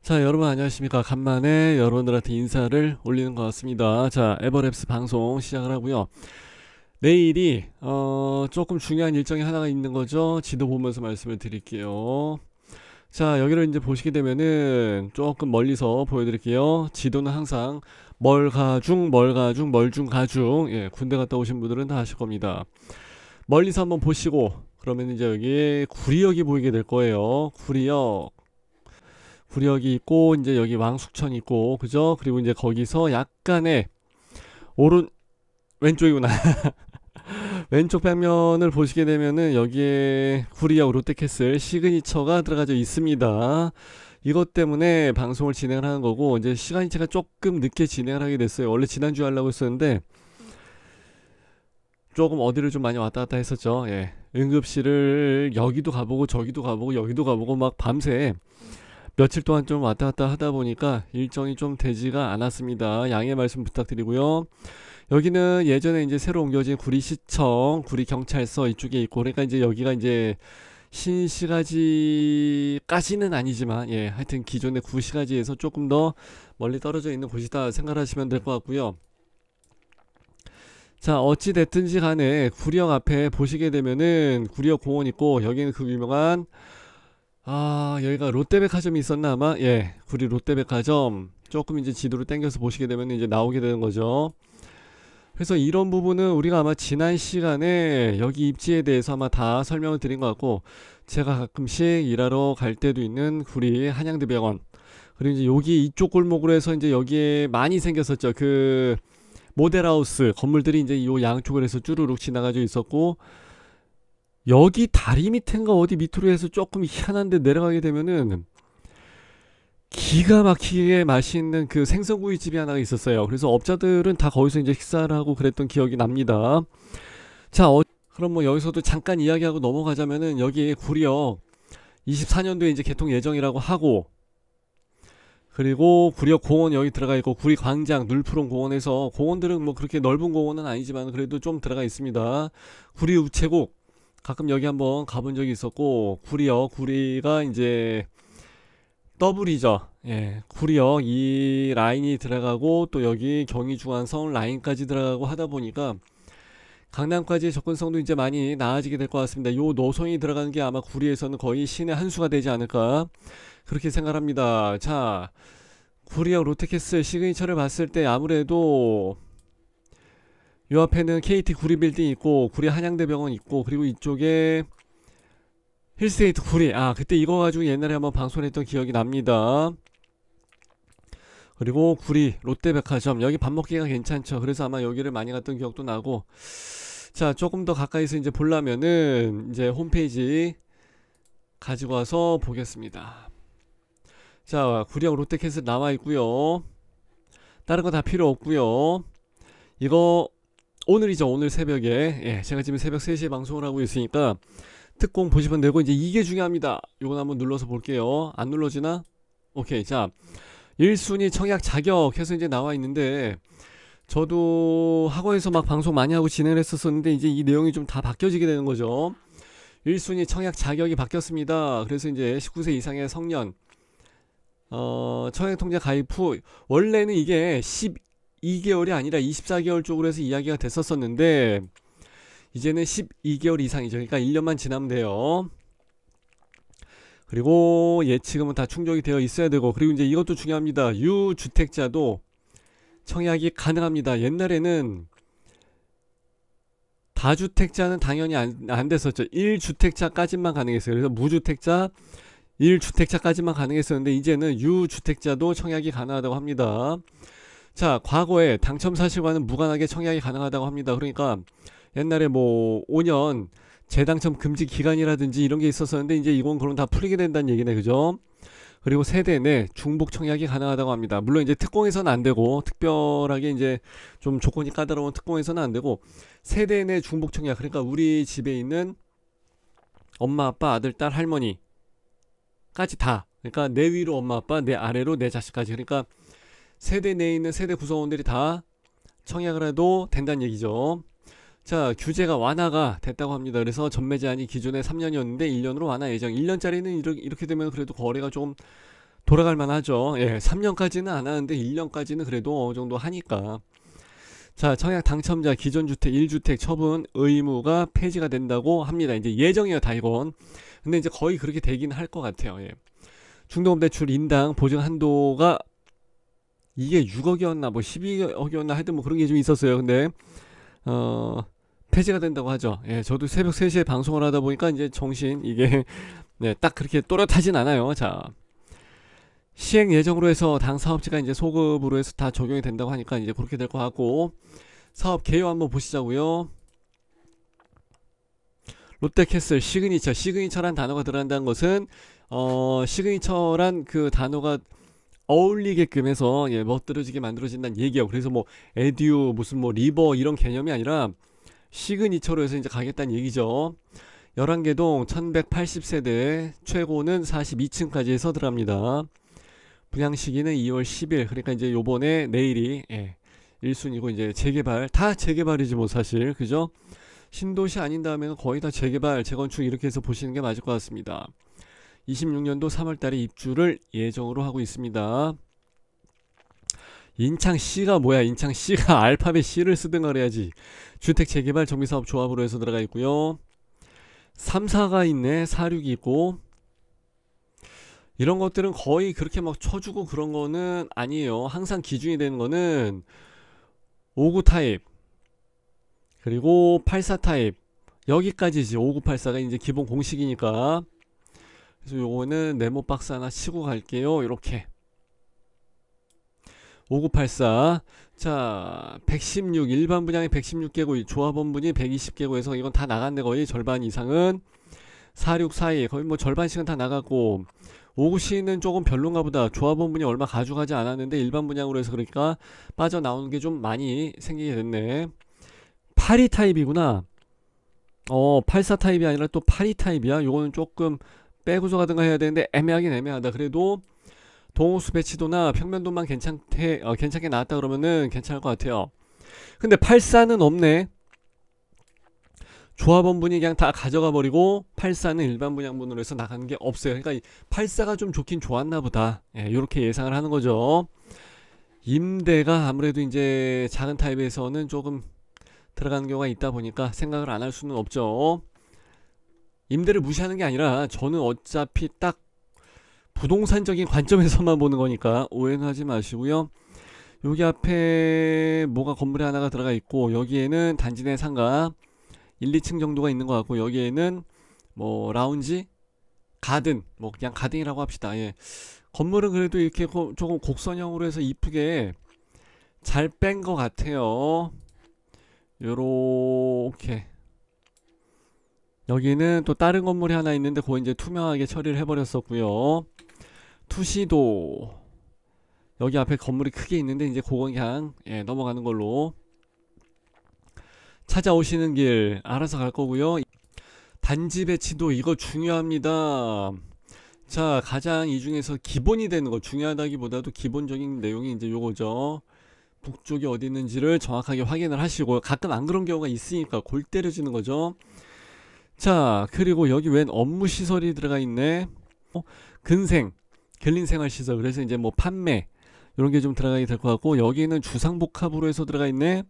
자, 여러분 안녕하십니까. 간만에 여러분들한테 인사를 올리는 것 같습니다. 자, 에버랩스 방송 시작을 하고요. 내일이 조금 중요한 일정이 하나가 있는 거죠. 지도 보면서 말씀을 드릴게요. 자, 여기를 이제 보시게 되면은 조금 멀리서 보여드릴게요. 지도는 항상 멀가중 멀가중 멀중가중, 예, 군대 갔다 오신 분들은 다 아실 겁니다. 멀리서 한번 보시고 그러면 이제 여기 구리역이 보이게 될 거예요. 구리역이 있고 이제 여기 왕숙천이 있고, 그죠? 그리고 이제 거기서 약간의 오른 왼쪽이구나. 왼쪽 벽면을 보시게 되면은 여기에 구리역 롯데캐슬 시그니처가 들어가져 있습니다. 이것 때문에 방송을 진행을 하는 거고, 이제 시간이 제가 조금 늦게 진행을 하게 됐어요. 원래 지난주에 하려고 했었는데 조금 어디를 좀 많이 왔다 갔다 했었죠. 예. 응급실을 여기도 가보고 저기도 가보고 여기도 가보고 막 밤새 며칠 동안 좀 왔다 갔다 하다 보니까 일정이 좀 되지가 않았습니다. 양해 말씀 부탁드리고요. 여기는 예전에 이제 새로 옮겨진 구리시청, 구리경찰서 이쪽에 있고, 그러니까 이제 여기가 이제 신시가지까지는 아니지만, 예, 하여튼 기존의 구시가지에서 조금 더 멀리 떨어져 있는 곳이다 생각하시면 될 것 같고요. 자, 어찌 됐든지 간에 구리역 앞에 보시게 되면은 구리역 공원 있고, 여기는 그 유명한, 여기가 롯데백화점이 있었나 아마. 예, 구리 롯데백화점 조금 이제 지도를 당겨서 보시게 되면 이제 나오게 되는 거죠. 그래서 이런 부분은 우리가 아마 지난 시간에 여기 입지에 대해서 아마 다 설명을 드린 것 같고, 제가 가끔씩 일하러 갈 때도 있는 구리 한양대병원, 그리고 이제 여기 이쪽 골목으로 해서 이제 여기에 많이 생겼었죠. 그 모델하우스 건물들이 이제 요 양쪽으로 해서 쭈루룩 지나가져 있었고, 여기 다리 밑인가 어디 밑으로 해서 조금 희한한데 내려가게 되면은 기가 막히게 맛있는 그 생선구이집이 하나가 있었어요. 그래서 업자들은 다 거기서 이제 식사를 하고 그랬던 기억이 납니다. 자, 그럼 뭐 여기서도 잠깐 이야기하고 넘어가자면은 여기 구리역 24년도에 이제 개통 예정이라고 하고, 그리고 구리역 공원 여기 들어가 있고, 구리광장, 눌프롱 공원에서, 공원들은 뭐 그렇게 넓은 공원은 아니지만 그래도 좀 들어가 있습니다. 구리 우체국 가끔 여기 한번 가본 적이 있었고, 구리가 이제 더블이죠. 예, 구리역 이 라인이 들어가고 또 여기 경의중앙선 라인까지 들어가고 하다 보니까 강남까지의 접근성도 이제 많이 나아지게 될 것 같습니다. 요 노선이 들어가는 게 아마 구리에서는 거의 신의 한 수가 되지 않을까 그렇게 생각합니다. 자, 구리역 롯데캐슬 시그니처를 봤을 때 아무래도 요 앞에는 KT 구리 빌딩 있고 구리 한양대병원 있고, 그리고 이쪽에 힐스테이트 구리, 그때 이거 가지고 옛날에 한번 방송했던 기억이 납니다. 그리고 구리 롯데백화점 여기 밥 먹기가 괜찮죠. 그래서 아마 여기를 많이 갔던 기억도 나고. 자, 조금 더 가까이서 이제 보려면은 이제 홈페이지 가지고 와서 보겠습니다. 자, 구리역 롯데캐슬 나와 있고요. 다른 거 다 필요 없고요. 이거 오늘이죠. 오늘 새벽에, 예, 제가 지금 새벽 3시에 방송을 하고 있으니까 특공 보시면 되고, 이제 이게 중요합니다. 요건 한번 눌러서 볼게요. 안 눌러지나? 오케이. 자, 1순위 청약 자격 해서 이제 나와 있는데, 저도 학원에서 막 방송 많이 하고 진행을 했었는데 이제 이 내용이 좀 다 바뀌어지게 되는 거죠. 1순위 청약 자격이 바뀌었습니다. 그래서 이제 19세 이상의 성년, 청약통장 가입 후, 원래는 이게 12개월이 아니라 24개월 쪽으로 해서 이야기가 됐었었는데, 이제는 12개월 이상이죠. 그러니까 1년만 지나면 돼요. 그리고 예치금은 다 충족이 되어 있어야 되고, 그리고 이제 이것도 중요합니다. 유주택자도 청약이 가능합니다. 옛날에는 다주택자는 당연히 안 됐었죠. 1주택자까지만 가능했어요. 그래서 무주택자, 1주택자까지만 가능했었는데 이제는 유주택자도 청약이 가능하다고 합니다. 자, 과거에 당첨 사실과는 무관하게 청약이 가능하다고 합니다. 그러니까 옛날에 뭐 5년 재당첨 금지 기간이라든지 이런 게 있었었는데 이제 이건 그럼 다 풀리게 된다는 얘기네, 그죠? 그리고 세대 내 중복 청약이 가능하다고 합니다. 물론 이제 특공에서는 안 되고, 특별하게 이제 좀 조건이 까다로운 특공에서는 안 되고, 세대 내 중복 청약, 그러니까 우리 집에 있는 엄마 아빠 아들 딸 할머니까지 다, 그러니까 내 위로 엄마 아빠, 내 아래로 내 자식까지, 그러니까 세대 내에 있는 세대 구성원들이 다 청약을 해도 된다는 얘기죠. 자, 규제가 완화가 됐다고 합니다. 그래서 전매 제한이 기존에 3년이었는데 1년으로 완화 예정. 1년짜리는 이렇게 되면 그래도 거래가 좀 돌아갈 만하죠. 예, 3년까지는 안 하는데 1년까지는 그래도 어느 정도 하니까. 자, 청약 당첨자 기존 주택 1주택 처분 의무가 폐지가 된다고 합니다. 이제 예정이에요, 다 이건. 근데 이제 거의 그렇게 되긴 할 것 같아요. 예. 중도금대출 인당 보증 한도가 이게 6억이었나 뭐 12억이었나 하여튼 뭐 그런 게 좀 있었어요. 근데 어 폐지가 된다고 하죠. 예, 저도 새벽 3시에 방송을 하다 보니까 이제 정신 이게 네, 딱 그렇게 또렷하진 않아요. 자, 시행 예정으로 해서 당 사업지가 이제 소급으로 해서 다 적용이 된다고 하니까 이제 그렇게 될 것 같고, 사업 개요 한번 보시자고요. 롯데캐슬 시그니처란 단어가 들어간다는 것은 시그니처란 그 단어가 어울리게끔 해서 예, 멋들어지게 만들어진다는 얘기예요. 그래서 뭐 에듀 무슨 뭐 리버 이런 개념이 아니라 시그니처로 해서 이제 가겠다는 얘기죠. 11개동 1180세대 최고는 42층까지 해서 들어갑니다. 분양 시기는 2월 10일. 그러니까 이제 요번에 내일이 예, 1순위고 이제 재개발 다 재개발이지 뭐 사실 그죠? 신도시 아닌 다음에는 거의 다 재개발 재건축 이렇게 해서 보시는 게 맞을 것 같습니다. 26년도 3월달에 입주를 예정으로 하고 있습니다. 인창C가 뭐야? 인창C가 알파벳 C를 쓰든 말해야지. 주택 재개발 정비사업 조합으로 해서 들어가 있고요. 3사가 있네. 46이 있고. 이런 것들은 거의 그렇게 막 쳐주고 그런 거는 아니에요. 항상 기준이 되는 거는 59 타입 그리고 84 타입 여기까지지. 5984가 이제 기본 공식이니까. 그래서 요거는 네모 박스 하나 치고 갈게요. 이렇게 5984. 자, 116 일반 분양이 116개고 조합원분이 120개고해서 이건 다 나갔네. 거의 절반 이상은. 4642 거의 뭐 절반씩은 다 나갔고, 59C는 조금 별론가 보다. 조합원분이 얼마 가져가지 않았는데 일반 분양으로 해서 그러니까 빠져나오는 게 좀 많이 생기게 됐네. 82 타입이구나. 84 타입이 아니라 또 82 타입이야. 요거는 조금 빼고서 가든가 해야 되는데 애매하긴 애매하다. 그래도 동호수 배치도나 평면도만 괜찮게 나왔다 그러면은 괜찮을 것 같아요. 근데 84는 없네. 조합원분이 그냥 다 가져가 버리고 84는 일반 분양분으로 해서 나가는 게 없어요. 그러니까 84가 좀 좋긴 좋았나 보다. 예, 이렇게 예상을 하는 거죠. 임대가 아무래도 이제 작은 타입에서는 조금 들어가는 경우가 있다 보니까 생각을 안 할 수는 없죠. 임대를 무시하는 게 아니라 저는 어차피 딱 부동산적인 관점에서만 보는 거니까 오해는 하지 마시고요. 여기 앞에 뭐가 건물에 하나가 들어가 있고, 여기에는 단지 내 상가 1, 2층 정도가 있는 것 같고, 여기에는 뭐 라운지, 가든, 뭐 그냥 가든이라고 합시다. 예. 건물은 그래도 이렇게 조금 곡선형으로 해서 이쁘게 잘 뺀 것 같아요. 요렇게. 여기는 또 다른 건물이 하나 있는데 그거 이제 투명하게 처리를 해버렸었고요. 투시도 여기 앞에 건물이 크게 있는데 이제 그건 그냥 예, 넘어가는 걸로. 찾아오시는 길 알아서 갈 거고요. 단지 배치도 이거 중요합니다. 자, 가장 이 중에서 기본이 되는 거, 중요하다기보다도 기본적인 내용이 이제 요거죠. 북쪽이 어디 있는지를 정확하게 확인을 하시고, 가끔 안 그런 경우가 있으니까 골 때려지는 거죠. 자, 그리고 여기 웬 업무 시설이 들어가 있네. 근생 근린생활시설. 그래서 이제 뭐 판매 이런 게 좀 들어가게 될 것 같고, 여기는 주상복합으로 해서 들어가 있네.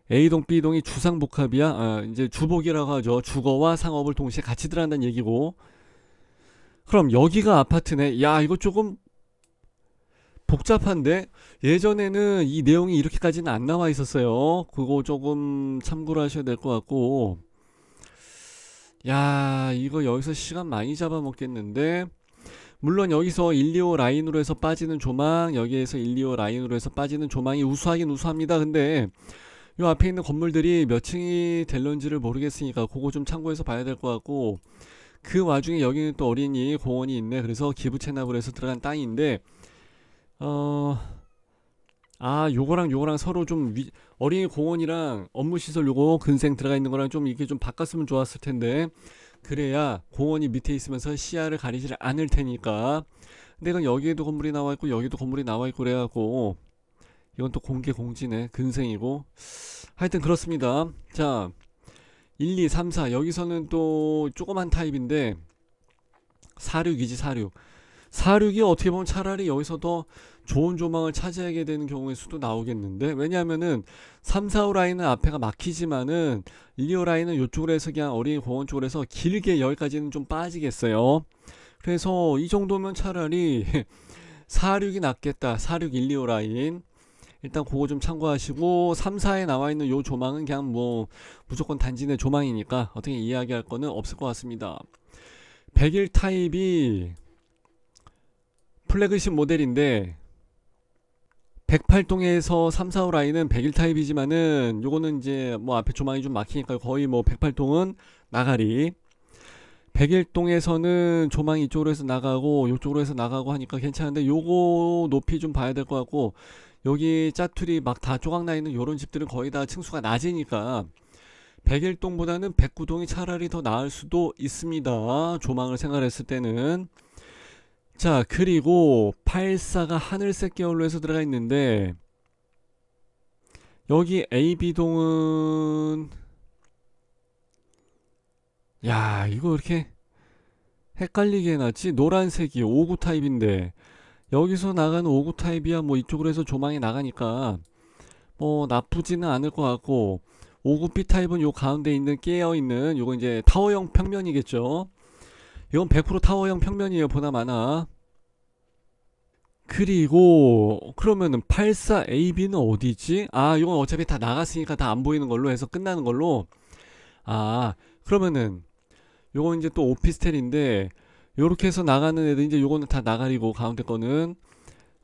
A동 B동이 주상복합이야. 이제 주복이라고 하죠. 주거와 상업을 동시에 같이 들어간다는 얘기고. 그럼 여기가 아파트네. 야, 이거 조금 복잡한데, 예전에는 이 내용이 이렇게까지는 안 나와 있었어요. 그거 조금 참고를 하셔야 될 것 같고. 야, 이거 여기서 시간 많이 잡아먹겠는데. 물론 여기서 1, 2호 라인으로 해서 빠지는 조망, 여기에서 1, 2호 라인으로 해서 빠지는 조망이 우수하긴 우수합니다. 근데 요 앞에 있는 건물들이 몇 층이 될런지를 모르겠으니까 그거 좀 참고해서 봐야 될 것 같고, 그 와중에 여기는 또 어린이 공원이 있네. 그래서 기부 체납을 해서 들어간 땅인데 요거랑 서로 좀 어린이 공원이랑 업무시설 요거 근생 들어가 있는 거랑 좀 이게 좀 바꿨으면 좋았을 텐데, 그래야 공원이 밑에 있으면서 시야를 가리지 않을 테니까. 근데 이건 여기에도 건물이 나와 있고 여기도 건물이 나와 있고 그래갖고 이건 또 공개 공지네. 근생이고 하여튼 그렇습니다. 자, 1, 2, 3, 4 여기서는 또 조그만 타입인데 46이지. 46 46이 어떻게 보면 차라리 여기서 더 좋은 조망을 차지하게 되는 경우의 수도 나오겠는데, 왜냐하면은 3, 4호 라인은 앞에가 막히지만은 1, 2호 라인은 이쪽으로 해서 그냥 어린이 공원 쪽으로 해서 길게 여기까지는 좀 빠지겠어요. 그래서 이 정도면 차라리 46이 낫겠다. 46, 1, 2호 라인 일단 그거 좀 참고하시고, 3, 4에 나와 있는 요 조망은 그냥 뭐 무조건 단지 내 조망이니까 어떻게 이야기할 거는 없을 것 같습니다. 101 타입이 플래그십 모델인데 108동에서 3, 4호 라인은 101 타입이지만은 요거는 이제 뭐 앞에 조망이 좀 막히니까 거의 뭐 108동은 나가리, 101동에서는 조망이 이쪽으로 해서 나가고 요쪽으로 해서 나가고 하니까 괜찮은데, 요거 높이 좀 봐야 될 것 같고, 여기 짜투리 막 다 조각나 있는 요런 집들은 거의 다 층수가 낮으니까 101동보다는 109동이 차라리 더 나을 수도 있습니다. 조망을 생각했을 때는. 자, 그리고 84가 하늘색 계열로 해서 들어가 있는데, 여기 AB동은 야, 이거 이렇게 헷갈리게 해놨지. 노란색이 59 타입인데 여기서 나가는 59 타입이야 뭐 이쪽으로 해서 조망이 나가니까 뭐 나쁘지는 않을 것 같고, 59B 타입은 요 가운데 있는 깨어있는 요거 이제 타워형 평면이겠죠. 이건 100% 타워형 평면이에요, 보나마나. 그리고 그러면은 84AB는 어디지? 아, 이건 어차피 다 나갔으니까 다 안 보이는 걸로 해서 끝나는 걸로. 아, 그러면은 요건 이제 또 오피스텔인데, 요렇게 해서 나가는 애들 이제 요거는 다 나가리고, 가운데 거는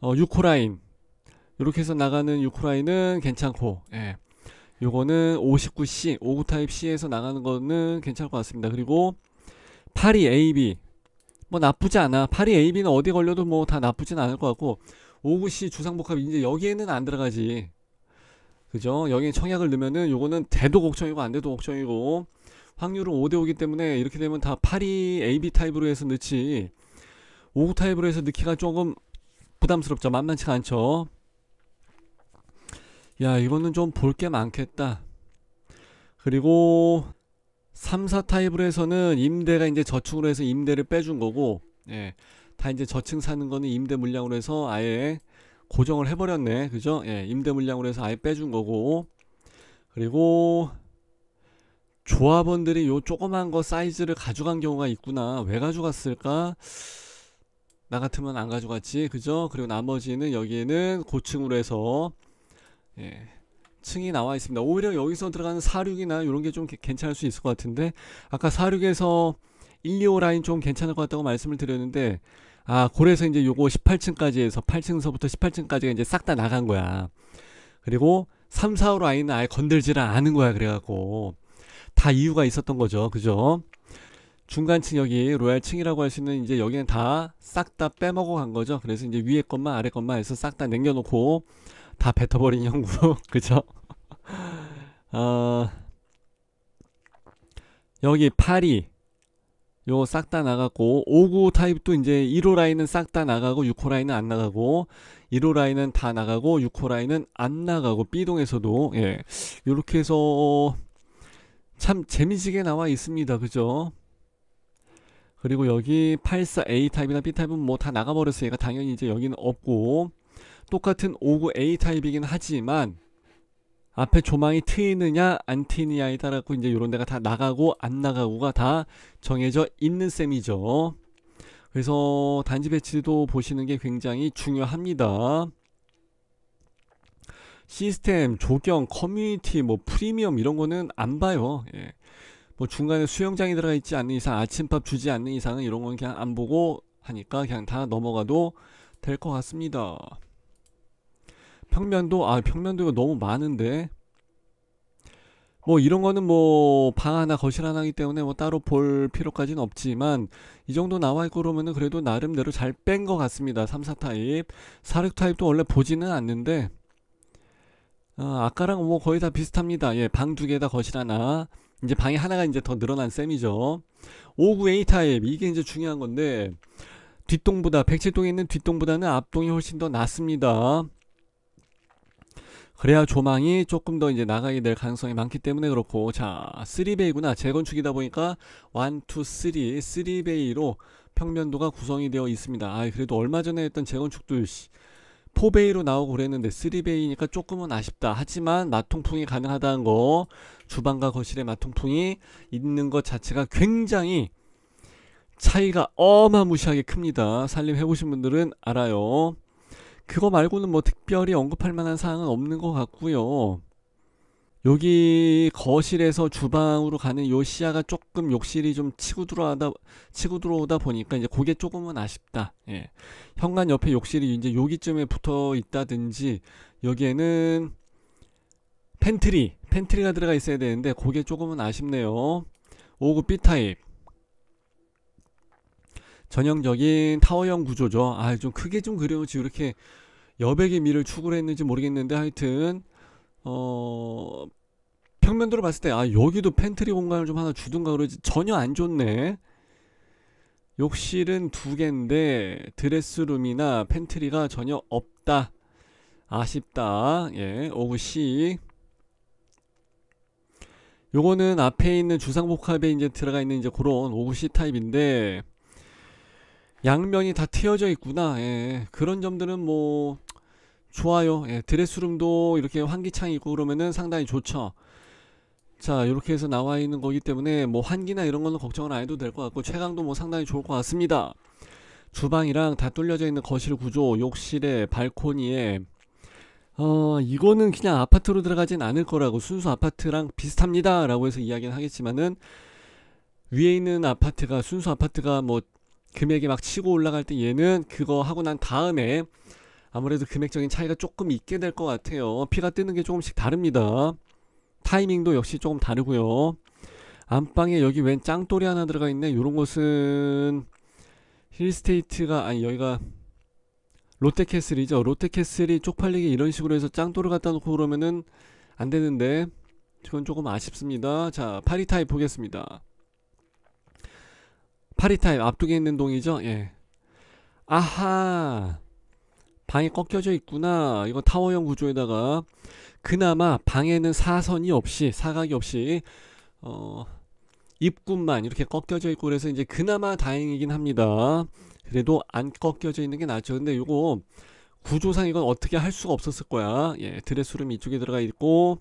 6호 라인, 요렇게 해서 나가는 6호 라인은 괜찮고, 예. 요거는 59C, 59 타입 C에서 나가는 거는 괜찮을 것 같습니다. 그리고 82AB 뭐 나쁘지 않아. 82AB는 어디 걸려도 뭐 다 나쁘진 않을 것 같고, 59C 주상복합 이제 여기에는 안 들어가지. 그죠? 여기에 청약을 넣으면은 요거는 돼도 걱정이고 안 돼도 걱정이고, 확률은 5대5이기 때문에 이렇게 되면 다 82AB 타입으로 해서 넣지, 59 타입으로 해서 넣기가 조금 부담스럽죠. 만만치가 않죠. 야, 이거는 좀 볼 게 많겠다. 그리고 3, 4 타입으로 해서는 임대가 이제 저층으로 해서 임대를 빼준 거고, 예, 다 이제 저층 사는 거는 임대 물량으로 해서 아예 고정을 해버렸네. 그죠? 예, 임대 물량으로 해서 아예 빼준 거고, 그리고 조합원들이 요 조그만 거 사이즈를 가져간 경우가 있구나. 왜 가져갔을까? 나 같으면 안 가져갔지. 그죠? 그리고 나머지는 여기에는 고층으로 해서, 예, 층이 나와 있습니다. 오히려 여기서 들어가는 46이나 이런 게 좀 괜찮을 수 있을 것 같은데, 아까 46에서 1, 2호 라인 좀 괜찮을 것 같다고 말씀을 드렸는데, 아, 그래서 이제 요거 18층까지 해서 8층서부터 18층까지가 이제 싹 다 나간 거야. 그리고 3, 4호 라인은 아예 건들지를 않은 거야. 그래갖고 다 이유가 있었던 거죠. 그죠? 중간층 여기 로얄층이라고 할 수 있는 이제 여기는 다 싹 다 빼먹어 간 거죠. 그래서 이제 위에 것만 아래 것만 해서 싹 다 남겨놓고 다 뱉어버린 형국. 그죠? 어, 여기 82 요 싹 다 나갔고, 59 타입도 이제 1호 라인은 싹 다 나가고 6호 라인은 안 나가고, 1호 라인은 다 나가고 6호 라인은 안 나가고, B동에서도, 예, 요렇게 해서 참 재미지게 나와 있습니다. 그죠? 그리고 여기 84A 타입이나 B 타입은 뭐 다 나가버렸으니까 당연히 이제 여기는 없고, 똑같은 59A 타입이긴 하지만 앞에 조망이 트이느냐 안 트이느냐에 따라 이제 요런 데가 다 나가고 안 나가고가 다 정해져 있는 셈이죠. 그래서 단지 배치도 보시는 게 굉장히 중요합니다. 시스템, 조경, 커뮤니티, 뭐 프리미엄 이런 거는 안 봐요. 예. 뭐 중간에 수영장이 들어가 있지 않는 이상, 아침밥 주지 않는 이상은 이런 건 그냥 안 보고 하니까 그냥 다 넘어가도 될 것 같습니다. 평면도, 아, 평면도 이거 너무 많은데, 뭐 이런 거는 뭐 방 하나 거실 하나이기 때문에 뭐 따로 볼 필요까지는 없지만, 이 정도 나와 있고 그러면은 그래도 나름대로 잘 뺀 것 같습니다. 3, 4 타입, 4, 6 타입도 원래 보지는 않는데, 아까랑 뭐 거의 다 비슷합니다. 예, 방 두 개다 거실 하나. 이제 방이 하나가 이제 더 늘어난 셈이죠. 59A 타입, 이게 이제 중요한 건데, 뒷동보다 107동에 있는 뒷동보다는 앞동이 훨씬 더 낫습니다. 그래야 조망이 조금 더 이제 나가게 될 가능성이 많기 때문에 그렇고, 자, 3베이구나. 재건축이다 보니까 1, 2, 3, 3베이로 평면도가 구성이 되어 있습니다. 아, 그래도 얼마 전에 했던 재건축도 4베이로 나오고 그랬는데 3베이니까 조금은 아쉽다. 하지만 마통풍이 가능하다는 거, 주방과 거실에 마통풍이 있는 것 자체가 굉장히 차이가 어마무시하게 큽니다. 살림해보신 분들은 알아요. 그거 말고는 뭐 특별히 언급할 만한 사항은 없는 것 같고요. 여기 거실에서 주방으로 가는 요 시야가 조금 욕실이 좀 치고 들어오다 보니까 이제 그게 조금은 아쉽다. 예. 현관 옆에 욕실이 이제 여기쯤에 붙어 있다든지, 여기에는 팬트리가 들어가 있어야 되는데 그게 조금은 아쉽네요. 5구 B타입 전형적인 타워형 구조죠. 아, 좀 크게 좀 그려놓지 이렇게 여백의 미를 추구를 했는지 모르겠는데, 하여튼 평면도로 봤을 때 여기도 팬트리 공간을 좀 하나 주든가 그러지, 전혀 안 좋네. 욕실은 2개인데 드레스룸이나 팬트리가 전혀 없다. 아쉽다. 예, 5구 C. 요거는 앞에 있는 주상복합에 이제 들어가 있는 이제 그런 5구 C 타입인데, 양면이 다 트여져 있구나. 예, 그런 점들은 뭐 좋아요. 예, 드레스룸도 이렇게 환기창이 있고 그러면은 상당히 좋죠. 자, 이렇게 해서 나와 있는 거기 때문에 뭐 환기나 이런 거는 걱정은 안 해도 될 것 같고, 채광도 뭐 상당히 좋을 것 같습니다. 주방이랑 다 뚫려져 있는 거실 구조, 욕실에 발코니에 이거는 그냥 아파트로 들어가진 않을 거라고, 순수 아파트랑 비슷합니다 라고 해서 이야기는 하겠지만은, 위에 있는 아파트가 순수 아파트가 뭐 금액이 막 치고 올라갈 때 얘는 그거 하고 난 다음에 아무래도 금액적인 차이가 조금 있게 될 것 같아요. 피가 뜨는 게 조금씩 다릅니다. 타이밍도 역시 조금 다르고요. 안방에 여기 웬 짱돌이 하나 들어가 있네. 요런 것은 힐스테이트가, 아니 여기가 롯데캐슬이죠. 롯데캐슬이 쪽팔리게 이런 식으로 해서 짱돌을 갖다 놓고 그러면은 안 되는데, 그건 조금 아쉽습니다. 자, 파리 타입 보겠습니다. 파리 타입 앞쪽에 있는 동이죠. 예. 아하, 방이 꺾여져 있구나. 이거 타워형 구조에다가 그나마 방에는 사선이 없이, 사각이 없이 입구만 이렇게 꺾여져 있고, 그래서 이제 그나마 다행이긴 합니다. 그래도 안 꺾여져 있는 게 낫죠. 근데 요거 구조상 이건 어떻게 할 수가 없었을 거야. 예, 드레스룸이 이쪽에 들어가 있고,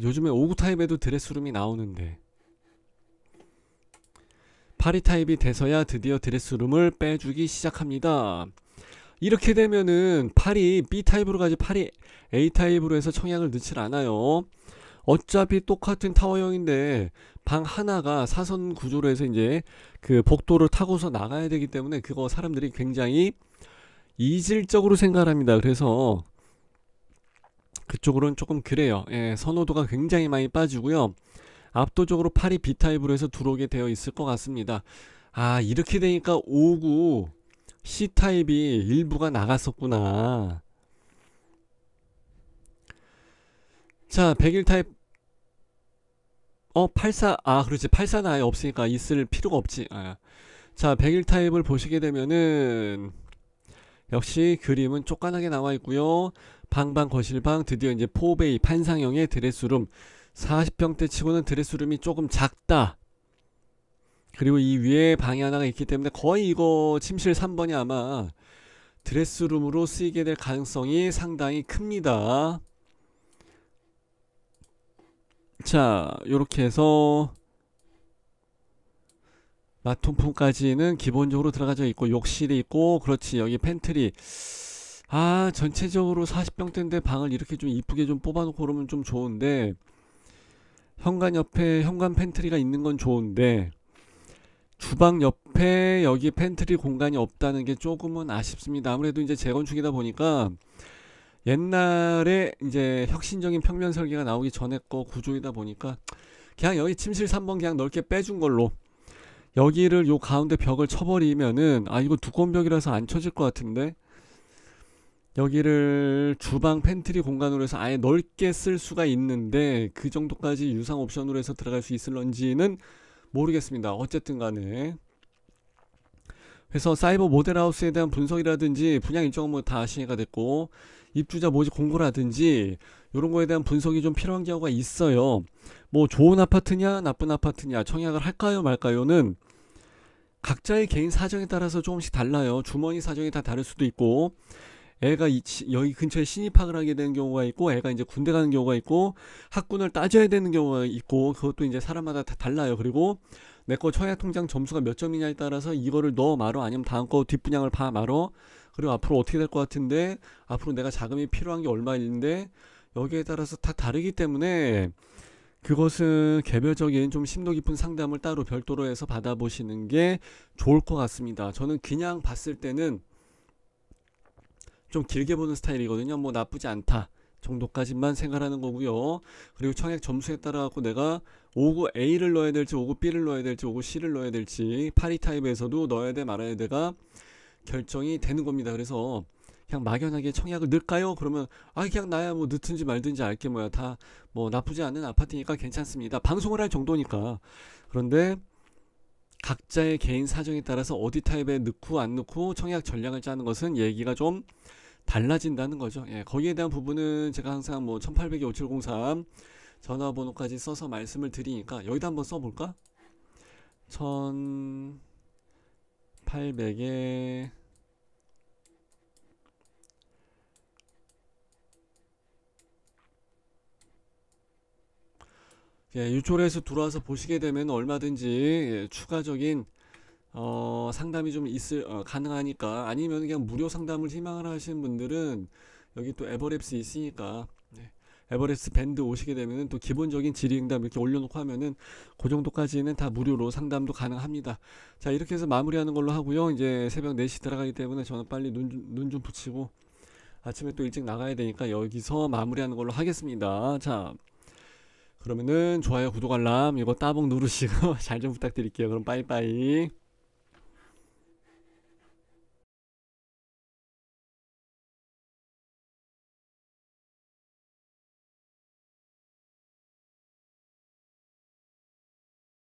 요즘에 5구 타입에도 드레스룸이 나오는데, 파리 타입이 돼서야 드디어 드레스룸을 빼주기 시작합니다. 이렇게 되면은 팔이 B타입으로 가지, 팔이 A타입으로 해서 청약을 넣질 않아요. 어차피 똑같은 타워형인데 방 하나가 사선 구조로 해서 이제 그 복도를 타고서 나가야 되기 때문에, 그거 사람들이 굉장히 이질적으로 생각을 합니다. 그래서 그쪽으로는 조금 그래요. 예, 선호도가 굉장히 많이 빠지고요. 압도적으로 팔이 B타입으로 해서 들어오게 되어 있을 것 같습니다. 이렇게 되니까 5구 C타입이 일부가 나갔었구나. 자, 101 타입 84, 그렇지, 84는 아예 없으니까 있을 필요가 없지. 자, 101 타입을 보시게 되면은 역시 그림은 쪼깐하게 나와 있고요. 방방 거실방 드디어 이제 4베이 판상형의 드레스룸, 40평대 치고는 드레스룸이 조금 작다. 그리고 이 위에 방이 하나가 있기 때문에 거의 이거 침실 3번이 아마 드레스룸으로 쓰이게 될 가능성이 상당히 큽니다. 자, 요렇게 해서 마통풍까지는 기본적으로 들어가져 있고, 욕실이 있고, 그렇지, 여기 팬트리. 전체적으로 40평대인데 방을 이렇게 좀 이쁘게 좀 뽑아놓고 그러면 좀 좋은데, 현관 옆에 현관 팬트리가 있는 건 좋은데, 주방 옆에 여기 팬트리 공간이 없다는 게 조금은 아쉽습니다. 아무래도 이제 재건축이다 보니까 옛날에 이제 혁신적인 평면 설계가 나오기 전에 거 구조이다 보니까, 그냥 여기 침실 3번 그냥 넓게 빼준 걸로 여기를 요 가운데 벽을 쳐버리면은, 이거 두꺼운 벽이라서 안 쳐질 것 같은데, 여기를 주방 팬트리 공간으로 해서 아예 넓게 쓸 수가 있는데, 그 정도까지 유상 옵션으로 해서 들어갈 수 있을런지는 모르겠습니다. 어쨌든 간에, 그래서 사이버 모델하우스에 대한 분석이라든지 분양 일정은 뭐 다 시행가 됐고, 입주자 모집 공고라든지 이런 거에 대한 분석이 좀 필요한 경우가 있어요. 뭐 좋은 아파트냐 나쁜 아파트냐 청약을 할까요 말까요는 각자의 개인 사정에 따라서 조금씩 달라요. 주머니 사정이 다 다를 수도 있고, 애가 여기 근처에 신입학을 하게 되는 경우가 있고, 애가 이제 군대 가는 경우가 있고, 학군을 따져야 되는 경우가 있고, 그것도 이제 사람마다 다 달라요. 그리고 내 거 청약통장 점수가 몇 점이냐에 따라서 이거를 넣어 말어, 아니면 다음 거 뒷분양을 봐 말어, 그리고 앞으로 어떻게 될 것 같은데, 앞으로 내가 자금이 필요한 게 얼마 있는데, 여기에 따라서 다 다르기 때문에, 그것은 개별적인 좀 심도 깊은 상담을 따로 별도로 해서 받아보시는 게 좋을 것 같습니다. 저는 그냥 봤을 때는 좀 길게 보는 스타일이거든요. 뭐 나쁘지 않다 정도까지만 생각하는 거고요. 그리고 청약 점수에 따라 갖고 내가 59 A를 넣어야 될지 59 B를 넣어야 될지 59 C를 넣어야 될지 파리 타입에서도 넣어야 돼 말아야 돼가 결정이 되는 겁니다. 그래서 그냥 막연하게 청약을 넣을까요? 그러면 아 그냥 나야 뭐 넣든지 말든지 알게 뭐야, 다 뭐 나쁘지 않은 아파트니까 괜찮습니다. 방송을 할 정도니까. 그런데 각자의 개인 사정에 따라서 어디 타입에 넣고 안 넣고 청약 전략을 짜는 것은 얘기가 좀 달라진다는 거죠. 예, 거기에 대한 부분은 제가 항상 뭐 1800에 5703 전화번호까지 써서 말씀을 드리니까 여기다 한번 써볼까? 1800에 예, 이쪽에서 들어와서 보시게 되면 얼마든지 예, 추가적인 상담이 좀 가능하니까, 아니면 그냥 무료 상담을 희망을 하시는 분들은 여기 또 에버랩스 있으니까 네, 에버랩스 밴드 오시게 되면은 또 기본적인 질의응답 이렇게 올려놓고 하면은 그 정도까지는 다 무료로 상담도 가능합니다. 자, 이렇게 해서 마무리하는 걸로 하고요. 이제 새벽 4시 들어가기 때문에 저는 빨리 눈 좀 붙이고 아침에 또 일찍 나가야 되니까 여기서 마무리하는 걸로 하겠습니다. 자, 그러면은 좋아요, 구독, 알람 이거 따봉 누르시고 잘 좀 부탁드릴게요. 그럼 빠이빠이.